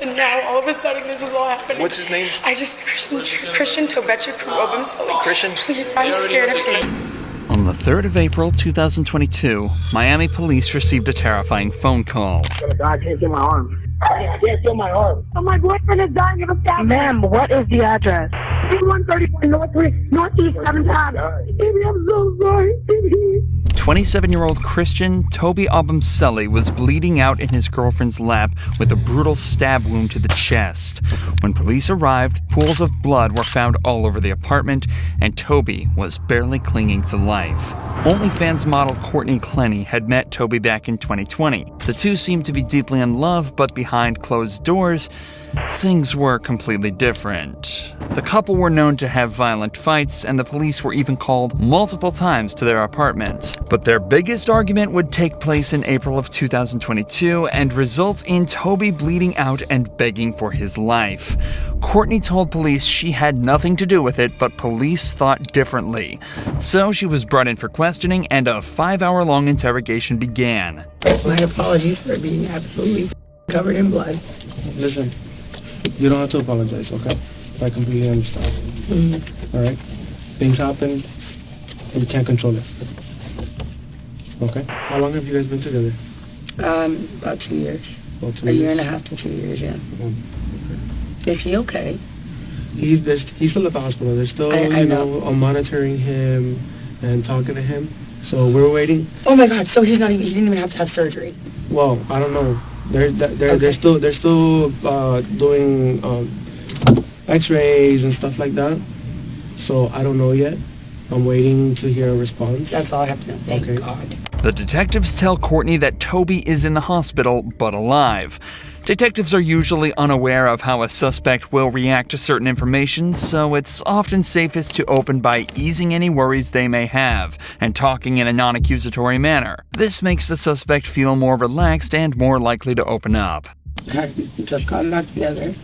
And now, all of a sudden, this is all happening. What's his name? Christian Tobetchuk. Christian? Please, I'm scared of him. On the 3rd of April, 2022, Miami police received a terrifying phone call. I can't feel my arm. I can't feel my arm. Oh, my boyfriend is dying of a stab. Ma'am, what is the address? 134 Northeast 7th Ave. Baby, I'm so sorry. 27-year-old Christian Toby Abumseli was bleeding out in his girlfriend's lap with a brutal stab wound to the chest. When police arrived, pools of blood were found all over the apartment, and Toby was barely clinging to life. OnlyFans model Courtney Clenny had met Toby back in 2020. The two seemed to be deeply in love, but behind closed doors, things were completely different. The couple were known to have violent fights, and the police were even called multiple times to their apartment. But their biggest argument would take place in April of 2022 and result in Toby bleeding out and begging for his life. Courtney told police she had nothing to do with it, but police thought differently. So she was brought in for questioning, and a 5-hour-long interrogation began. My apologies for being absolutely covered in blood. Listen, you don't have to apologize, okay? I completely understand. Mm-hmm. Alright? Things happen, and you can't control it. Okay? How long have you guys been together? About 2 years. About 2 A years? year and a half to 2 years, yeah. Okay. Is he okay? He's still at the hospital. They're still, I know. monitoring him and talking to him. So we're waiting. Oh my God! So he didn't even have to have surgery. Well, I don't know. They're still doing X-rays and stuff like that. So I don't know yet. I'm waiting to hear a response. That's all I have to know. Thank Okay. God. The detectives tell Courtney that Toby is in the hospital, but alive. Detectives are usually unaware of how a suspect will react to certain information, so it's often safest to open by easing any worries they may have and talking in a non-accusatory manner. This makes the suspect feel more relaxed and more likely to open up. I just got back together.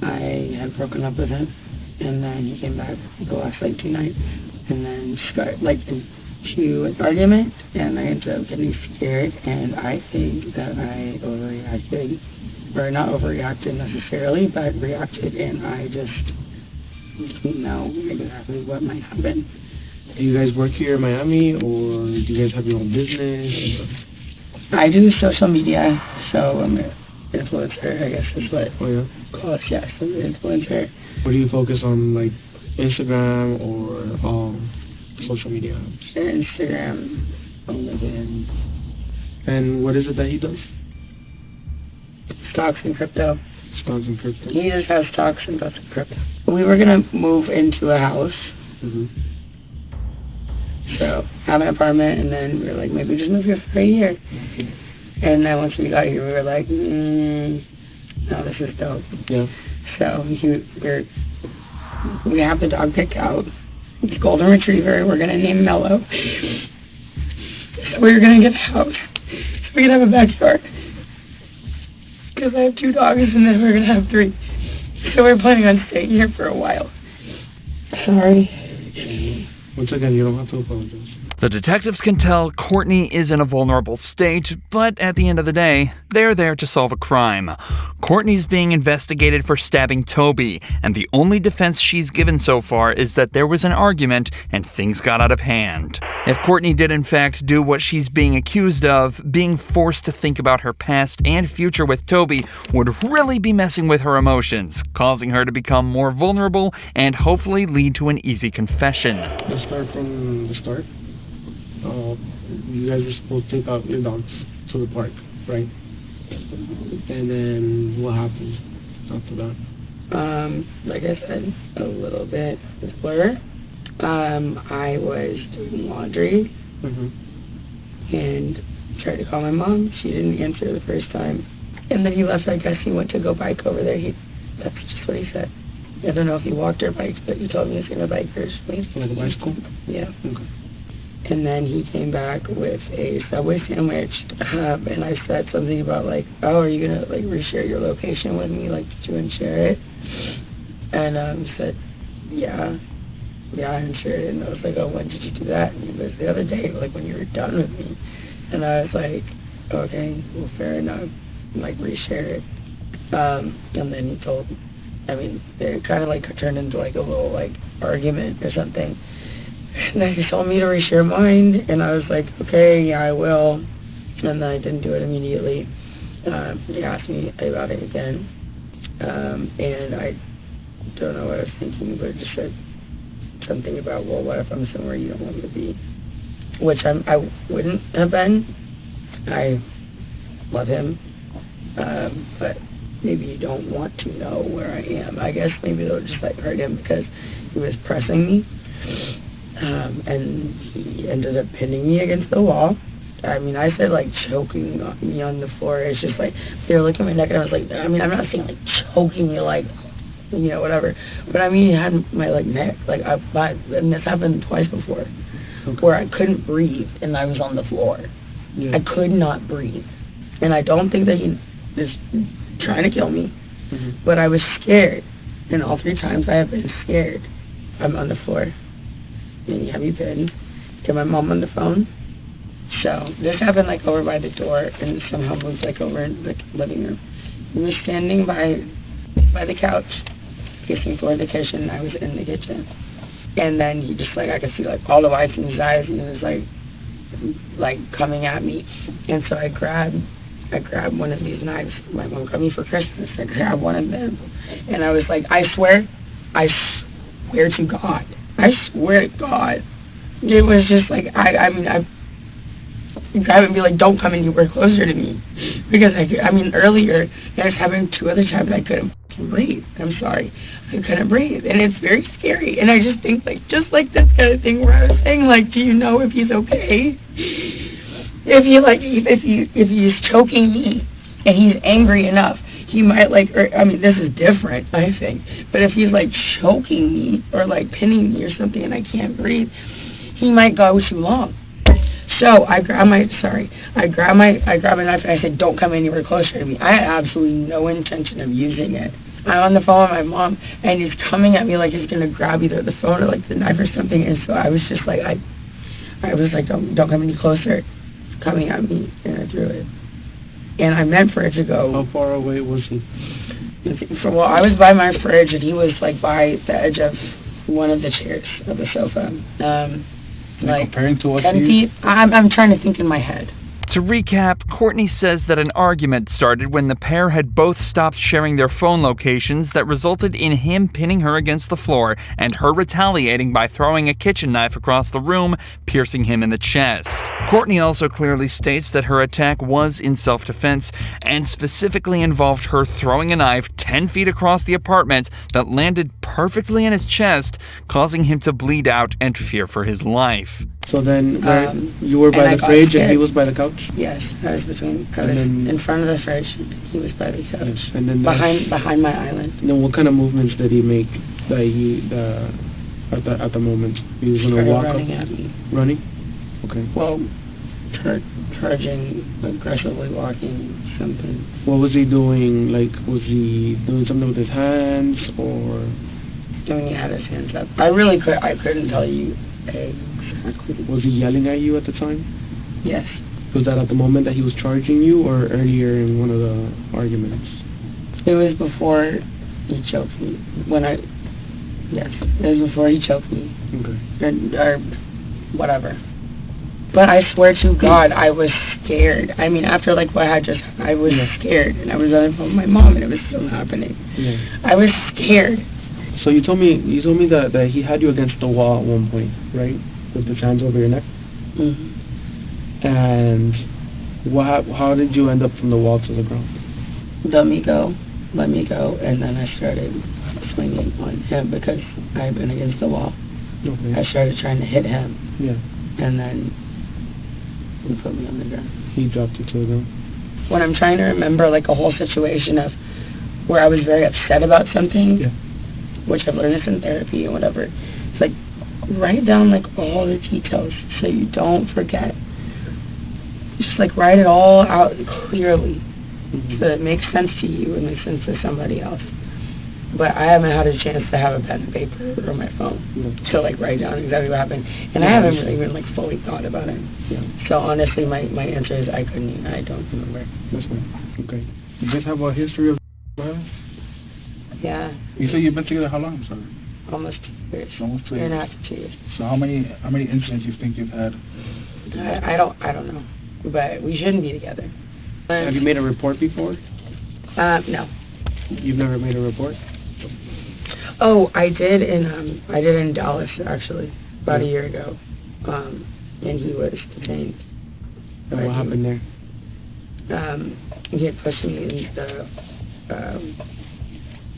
I had broken up with him, and then he came back the last 2 nights, and then started to an argument, and I ended up getting scared, and I think that I overreacted, or not overreacted necessarily, but reacted, and I just didn't know exactly what might happen. Do you guys work here in Miami, or do you guys have your own business? I do social media, so I'm an influencer, I guess is what Oh yeah? call it, yes, I'm an influencer. What do you focus on, like Instagram or social media? Instagram, LinkedIn. And what is it that he does? Stocks and crypto. Stocks and crypto. He just has stocks and lots of crypto. We were gonna move into a house, so have an apartment, and then we were like, maybe just move here for a year. And then once we got here, we were like, no, this is dope. Yeah. So we have the dog picked out. It's golden retriever. We're gonna name Mello. So we're gonna get a house so we can have a backyard. Because I have 2 dogs, and then we're gonna have 3. So we're planning on staying here for a while. Sorry. Once again, you don't have to apologize. The detectives can tell Courtney is in a vulnerable state, but at the end of the day, they're there to solve a crime. Courtney's being investigated for stabbing Toby, and the only defense she's given so far is that there was an argument and things got out of hand. If Courtney did in fact do what she's being accused of, being forced to think about her past and future with Toby would really be messing with her emotions, causing her to become more vulnerable and hopefully lead to an easy confession. Let's start from the start. You guys are supposed to take out your dogs to the park, right? And then what happens after that? Like I said, a little bit blur. I was doing laundry and tried to call my mom. She didn't answer the first time. And then he left. I guess he went to go bike over there. That's just what he said. I don't know if he walked or biked, but he told me he was going to bike first. Like a bicycle? Yeah. Okay. And then he came back with a Subway sandwich, and I said something about oh, are you gonna reshare your location with me? Did you unshare it? And he said, yeah, I unshared it. And I was like, oh, when did you do that? And he goes, the other day, when you were done with me. And I was like, okay, well, fair enough. Reshare it. And then he told, it kind of like turned into like a little like argument or something. And then he told me to reach your mind, and I was like, okay, yeah, I will. And then I didn't do it immediately. He asked me about it again, and I don't know what I was thinking, but it just said something about, well, what if I'm somewhere you don't want me to be? Which I wouldn't have been. I love him, but maybe you don't want to know where I am. I guess maybe they'll just like hurt him because he was pressing me, and he ended up pinning me against the wall. I said like choking me on the floor. It's just like they were looking at my neck, and I was like, I'm not saying like choking me like, whatever, but he had my like neck, like and this happened twice before, where I couldn't breathe and I was on the floor. Yeah. I could not breathe, and I don't think that he is trying to kill me, but I was scared, and all 3 times I have been scared. I'm on the floor, and you have me pinned. Get my mom on the phone. So this happened like over by the door, and somehow moved like over in the living room. He was standing by the couch, facing toward the kitchen. I was in the kitchen, and then he just like, I could see like all the whites in his eyes, and he was like coming at me. And so I grabbed one of these knives. My mom got me for Christmas. I grabbed one of them, and I was like, I swear to God, it was just like I grab and be like, don't come anywhere closer to me, because earlier that was happening 2 other times. I couldn't breathe. I'm sorry, I couldn't breathe, and it's very scary. And I just think like, just like this kind of thing where I was saying like, do you know if he's okay? If he's choking me and he's angry enough, he might like, this is different, I think. But if he's like choking me or like pinning me or something and I can't breathe, he might go too long. So I grab a knife and I said, don't come anywhere closer to me. I had absolutely no intention of using it. I'm on the phone with my mom, and he's coming at me like he's going to grab either the phone or like the knife or something. And so I was just like, I was like, don't come any closer. It's coming at me, and I threw it. And I meant for it to go. How far away was he? Well, I was by my fridge, and he was like by the edge of one of the chairs of the sofa. Like comparing to what 10 feet. I'm trying to think in my head. To recap, Courtney says that an argument started when the pair had both stopped sharing their phone locations that resulted in him pinning her against the floor and her retaliating by throwing a kitchen knife across the room, piercing him in the chest. Courtney also clearly states that her attack was in self-defense and specifically involved her throwing a knife 10 feet across the apartment that landed perfectly in his chest, causing him to bleed out and fear for his life. So then, you were by the fridge and he was by the couch? Yes, I was in front of the fridge. He was by the couch. Yes. And then behind my island. Then what kind of movements did he make at the moment? He was going to walk running up? At me. Running? Okay. Well, charging, aggressively walking, something. What was he doing? Like, was he doing something with his hands or? He had his hands up. I couldn't tell you exactly. Was he yelling at you at the time? Yes. Was that at the moment that he was charging you or earlier in one of the arguments? It was before he choked me. Yes, it was before he choked me. Okay. Or whatever. But I swear to God, I was scared. After like what had just happened, I was scared, and I was on the phone with my mom, and it was still happening. Yeah. I was scared. So you told me that he had you against the wall at one point, right? With his hands over your neck. Mm-hmm. And how did you end up from the wall to the ground? Let me go, and then I started swinging on him because I had been against the wall. Okay. I started trying to hit him. Yeah. And then he put me on the ground. He dropped you to the ground. When I'm trying to remember like a whole situation of where I was very upset about something. Yeah. Which I've learned this in therapy and whatever. It's like, write down like all the details so you don't forget. Just like write it all out clearly, so that it makes sense to you and makes sense to somebody else. But I haven't had a chance to have a pen and paper or my phone to like write down exactly what happened, and I haven't really even like fully thought about it. Yeah. So honestly, my answer is I don't remember. That's fine. Okay. You guys have a history of Well, Yeah, you say you've been together how long, sir? almost 2 years. Almost 2 Year and a years. half to 2 years. So how many incidents you think you've had? I don't know, but we shouldn't be together. Have you made a report before? No. You've never made a report? Oh, I did in Dallas actually about a year ago, and he was detained. And what happened there? He had pushed me in the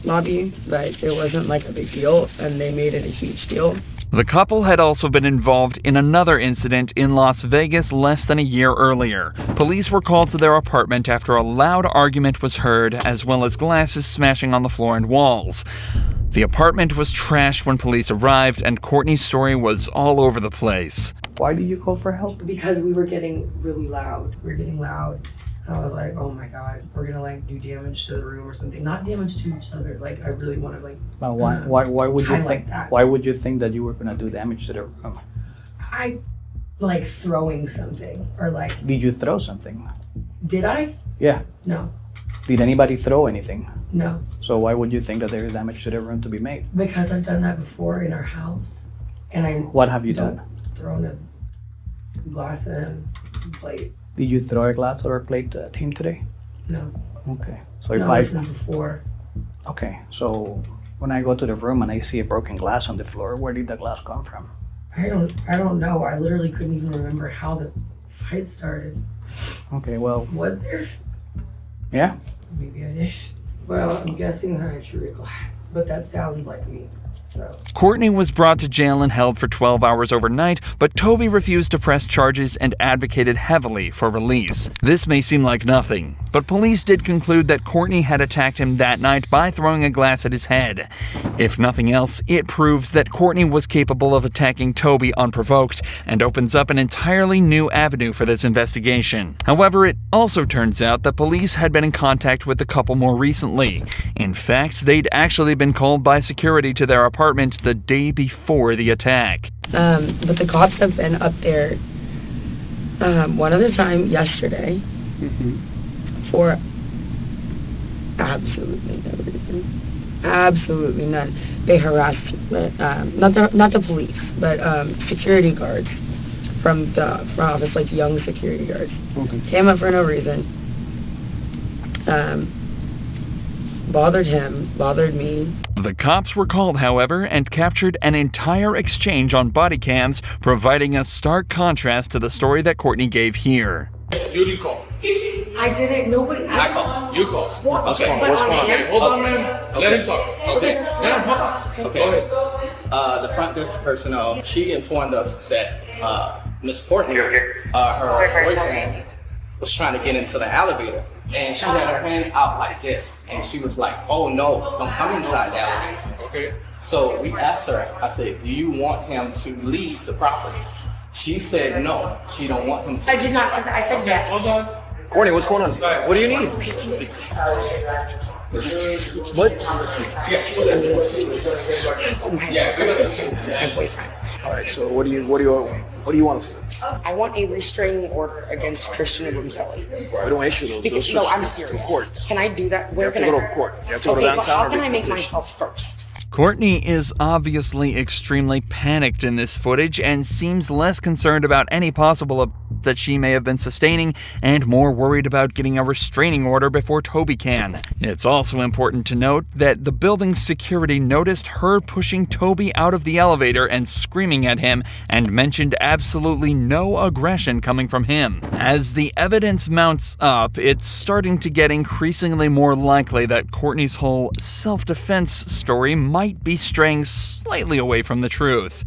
lobby, but it wasn't like a big deal, and they made it a huge deal. The couple had also been involved in another incident in Las Vegas less than a year earlier. Police were called to their apartment after a loud argument was heard, as well as glasses smashing on the floor and walls. The apartment was trashed when police arrived, and Courtney's story was all over the place. Why did you call for help? Because we were getting really loud. We were getting loud. And I was like, oh my God, we're gonna like do damage to the room or something. Not damage to each other. Like I really want to like. Why would you highlight think? that. Why would you think that you were gonna do damage to the room? I like throwing something or like. Did you throw something? Did I? Yeah. No. Did anybody throw anything? No. So why would you think that there is damage to the room to be made? Because I've done that before in our house, and I. What have you done? Thrown a glass and a plate. Did you throw a glass or a plate at him today? No. Okay. So if No, I this was before. okay, so when I go to the room and I see a broken glass on the floor, where did the glass come from? I don't know. I literally couldn't even remember how the fight started. Okay, well, Was there? yeah. Maybe I did. Well, I'm guessing that I threw a glass, but that sounds like me. So. Courtney was brought to jail and held for 12 hours overnight, but Toby refused to press charges and advocated heavily for release. This may seem like nothing, but police did conclude that Courtney had attacked him that night by throwing a glass at his head. If nothing else, it proves that Courtney was capable of attacking Toby unprovoked and opens up an entirely new avenue for this investigation. However, it also turns out that police had been in contact with the couple more recently. In fact, they'd actually been called by security to their apartment the day before the attack. But the cops have been up there one other time yesterday for absolutely no reason. Absolutely none. They harassed not the police, but security guards from the office, like young security guards. Okay. Came up for no reason. Bothered him, bothered me. The cops were called, however, and captured an entire exchange on body cams, providing a stark contrast to the story that Courtney gave here. You didn't call. I didn't. Nobody. I called. You called. What? Okay. What's going on? Okay, hold on, man. Let him talk. Okay. Yeah, hold on. Okay. The front desk personnel, she informed us that Miss Courtney, her boyfriend, was trying to get into the elevator. And she had her hand out like this. And she was like, oh no, don't come inside the elevator. Okay. So we asked her, I said, do you want him to leave the property? She said no, she don't want him to. I did not say that. I said yes. Hold on. Courtney, what's going on? What do you need? What? Yeah, good. My boyfriend. All right. So what do you want to see? I want a restraining order against Christian Obumseli. We don't issue those. Because Those no, I'm to serious. court. Can I do that? You Where have to can go I? to court. You have to go to Okay, but downtown. how can I make petition. myself first? Courtney is obviously extremely panicked in this footage and seems less concerned about any possible that she may have been sustaining and more worried about getting a restraining order before Toby can. It's also important to note that the building's security noticed her pushing Toby out of the elevator and screaming at him and mentioned absolutely no aggression coming from him. As the evidence mounts up, it's starting to get increasingly more likely that Courtney's whole self-defense story might be straying slightly away from the truth.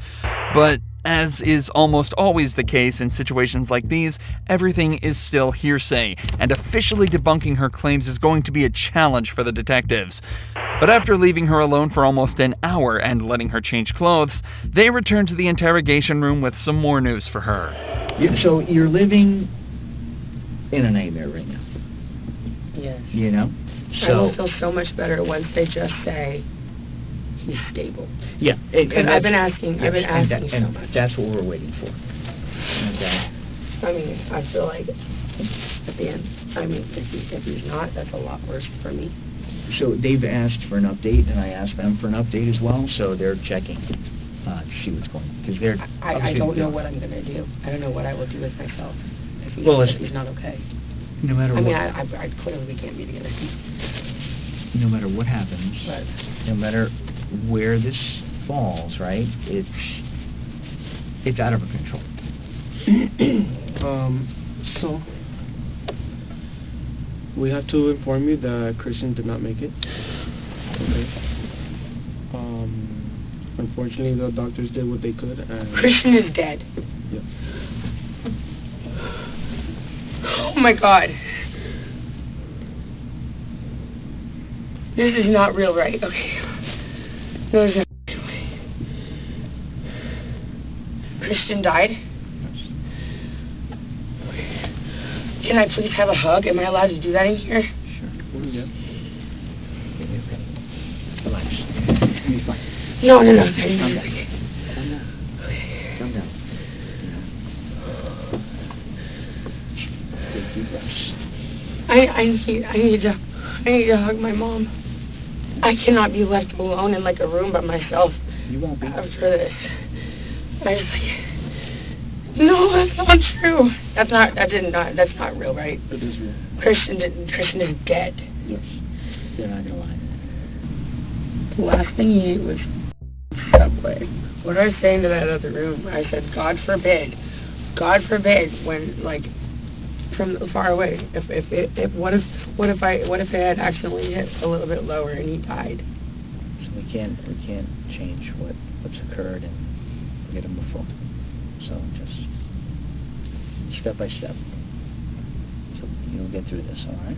But as is almost always the case in situations like these, everything is still hearsay, and officially debunking her claims is going to be a challenge for the detectives. But after leaving her alone for almost an hour and letting her change clothes, they return to the interrogation room with some more news for her. So you're living in a nightmare right now, Yes. you know? I will feel so much better once they just say he's stable. Yeah. Because I've been asking so and much. that's what we're waiting for. Okay. I mean, I feel like at the end, I mean, if he's not, that's a lot worse for me. So they've asked for an update, and I asked them for an update as well, so they're checking to see what's going on. Because they're... I don't know what I'm going to do. I don't know what I will do with myself if he's not okay. No matter what... I mean, I clearly we can't be together. No matter what happens, no matter where this falls, right, it's out of our control. So we have to inform you that Christian did not make it. Okay. Unfortunately, the doctors did what they could. And Christian is dead. Yep. Oh my God. This is not real, right? Okay. No, this is not real. Christian died? Can I please have a hug? Am I allowed to do that in here? Sure. Yeah. Relax. You'll be fine. No. Calm down. Calm down. Take deep breaths. I need to hug my mom. I cannot be left alone in like a room by myself. You won't be. After this. No, that's not true. That's not real, right? It is real. Christian is dead. Yes. They're not gonna lie. The last thing he ate was Subway. What I was saying to that other room, I said, God forbid, when like from far away, what if it had accidentally hit a little bit lower and he died? So we can't change what's occurred and get him before. So just step by step. So you'll get through this, all right?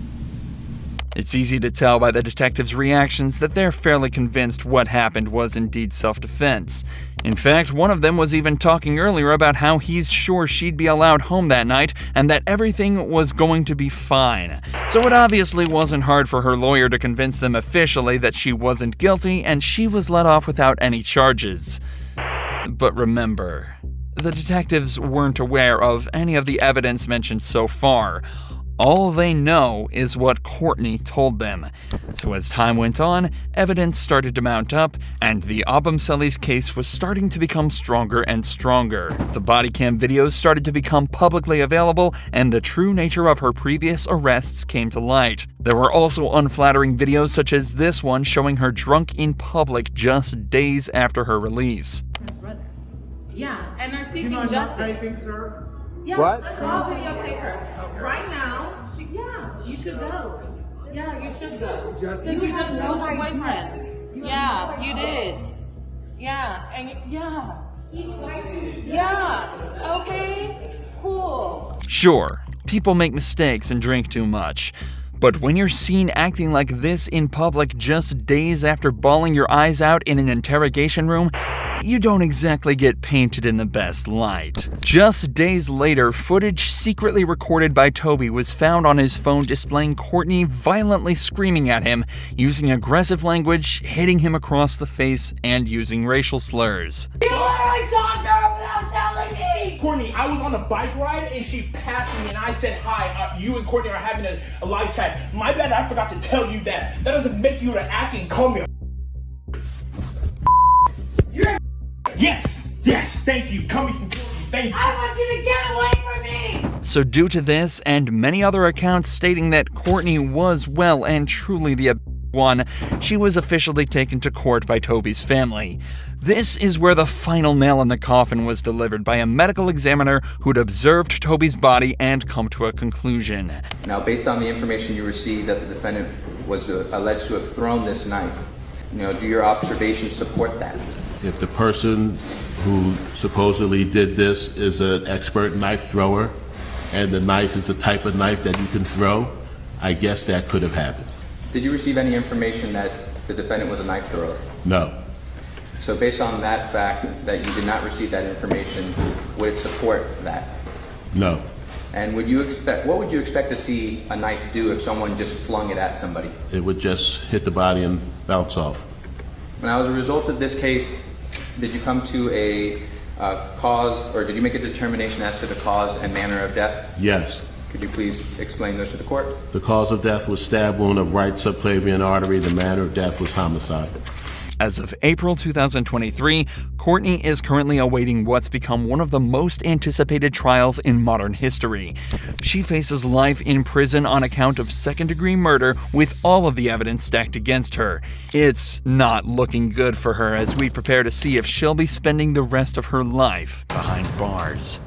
It's easy to tell by the detectives' reactions that they're fairly convinced what happened was indeed self-defense. In fact, one of them was even talking earlier about how he's sure she'd be allowed home that night and that everything was going to be fine. So it obviously wasn't hard for her lawyer to convince them officially that she wasn't guilty and she was let off without any charges. But remember, the detectives weren't aware of any of the evidence mentioned so far. All they know is what Courtney told them. So as time went on, evidence started to mount up, and the Abumseli's case was starting to become stronger and stronger. The body cam videos started to become publicly available, and the true nature of her previous arrests came to light. There were also unflattering videos such as this one showing her drunk in public just days after her release. Yeah, and they're seeking justice. Anything, sir? Yeah, what? Let's all videotape her. Right now, you should go. Yeah, you should go. Because you just know her boyfriend. Yeah, you did. Yeah, and yeah. He's fighting. Yeah, okay, cool. Sure, people make mistakes and drink too much. But when you're seen acting like this in public just days after bawling your eyes out in an interrogation room, you don't exactly get painted in the best light. Just days later, footage secretly recorded by Toby was found on his phone displaying Courtney violently screaming at him, using aggressive language, hitting him across the face, and using racial slurs. You literally talked to her without telling me! Courtney, I was on a bike ride and she passed me and I said hi. You and Courtney are having a live chat. My bad, I forgot to tell you that. That doesn't make you to act and call me a You're Yes, thank you. Coming from Courtney, thank you. I want you to get away from me! So due to this and many other accounts stating that Courtney was well and truly the one, she was officially taken to court by Toby's family. This is where the final nail in the coffin was delivered by a medical examiner who'd observed Toby's body and come to a conclusion. Now, based on the information you received that the defendant was alleged to have thrown this knife, do your observations support that? If the person who supposedly did this is an expert knife thrower, and the knife is the type of knife that you can throw, I guess that could have happened. Did you receive any information that the defendant was a knife thrower? No. So based on that fact that you did not receive that information, would it support that? No. And what would you expect to see a knife do if someone just flung it at somebody? It would just hit the body and bounce off. Now, as a result of this case, did you come to a cause, or did you make a determination as to the cause and manner of death? Yes. Could you please explain those to the court? The cause of death was stab wound of right subclavian artery. The manner of death was homicide. As of April 2023, Courtney is currently awaiting what's become one of the most anticipated trials in modern history. She faces life in prison on account of second-degree murder with all of the evidence stacked against her. It's not looking good for her as we prepare to see if she'll be spending the rest of her life behind bars.